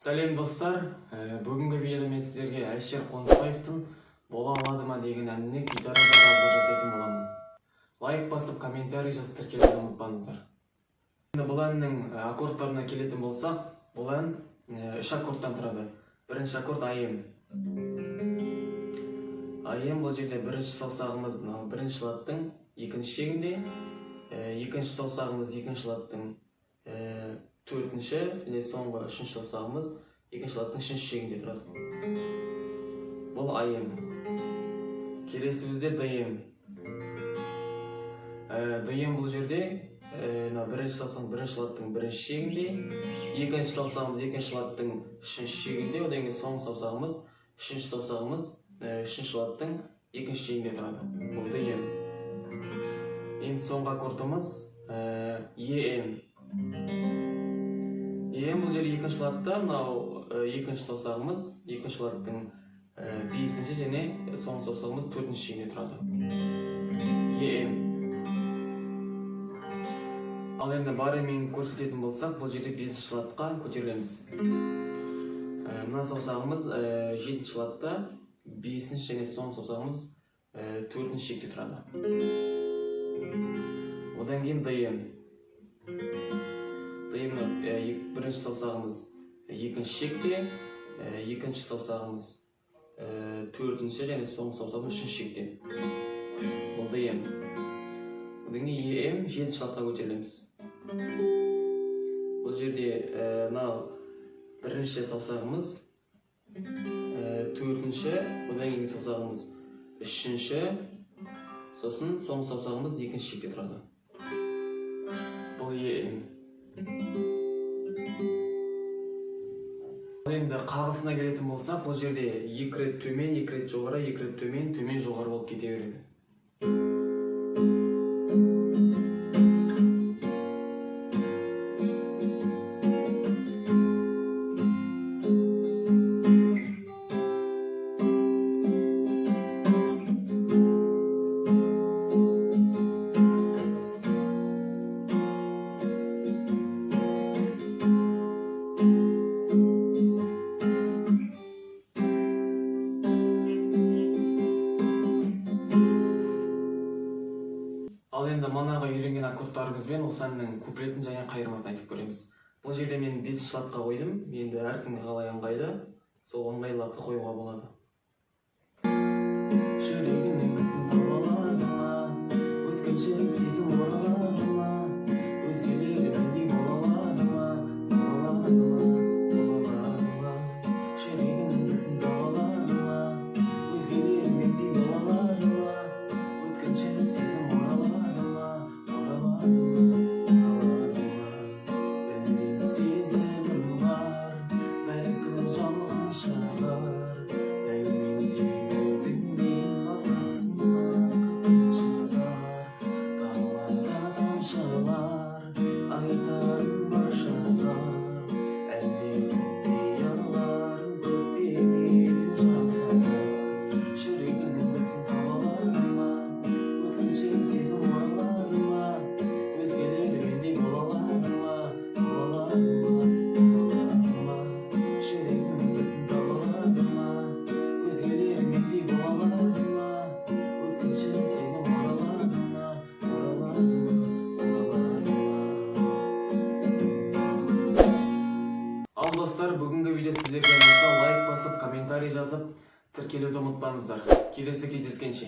Сәлем достар, бүгінгі видеода мен сіздерге Әлішер Қонысбаевтың «Бола алады ма» деген әніне гитарада жазба жасайтын боламын. Лайк басып, комментарий жазып тіркелуді ұмытпаңыздар. Енді бұл әннің аккордтарына келетін болсақ, бұл ән 3 аккордтан тұрады. Бірінші аккорд айым. Айым бұл жерде бірінші саусағымыз бірінші латтың екінші шегінде, екінші саусағымыз екінші латтың төртінші және соңғы үшінші саусағымыз екінші латтың үшінші шегінде тұрады. Бұл айым. Келесі бізде дайым. Дайым бұл жерде бірінші саусағымыз бірінші латтың бірінші шегінде, екінші саусағымыз екінші латтың үшінші шегінде, одан кейін соңғы саусағымыз үшінші саусағымыз үшінші латтың екінші шегінде тұрады. Бұл дайым. Енді соңғы аккордымыз ем. Ем бұл жерде екінші латта, екінші саусағымыз екінші латтың бесінші және соңғы саусағымыз төртінші шегінде тұрады. Ем. Ал енді барымен көрсететін болсақ, бұл жерде бесінші латқа көтерілеміз. Мына саусағымыз жетінші латта, бесінші және соңғы саусағымыз төртінші шекте тұрады. Одан кейін дайым. Бірінші саусағымыз екінші шекте, екінші саусағымыз төртінші және соңғы саусағымыз үшінші шекте. Бұл дайым. Одан кейін ем жетінші латқа көтерілеміз. Бұл жерде бірінші саусағымыз төртінші, одан кейін саусағымыз үшінші, сосын соңғы саусағымыз екінші шекте тұрады. Бұл ем. Енді қағысына келетін болсақ, бұл жерде екі рет төмен, екі рет жоғары, екі рет төмен, төмен жоғары болып кете береді. Ал енді манағы үйренген аккордтарымызбен осы әннің куплетін және қайырмасын айтып көреміз. Бұл жерде мен 5-ші латқа қойдым. Енді әркімге қалай ыңғайлы, сол ыңғайлы латқа қоюға болады. Жүрегімнен табалады ма, өткінші сезім оралады ма, өзгелері мендей бола алады ма, бола алады ма. Жүрегімнен табалады ма, өзгелері мендей бола алады ма, өткінші сезім оралады. Ал достар, бүгінгі видео сіздерге ұнаса, лайк басып, комментарий жазып, тіркелуді ұмытпаңыздар. Келесі кездескенше.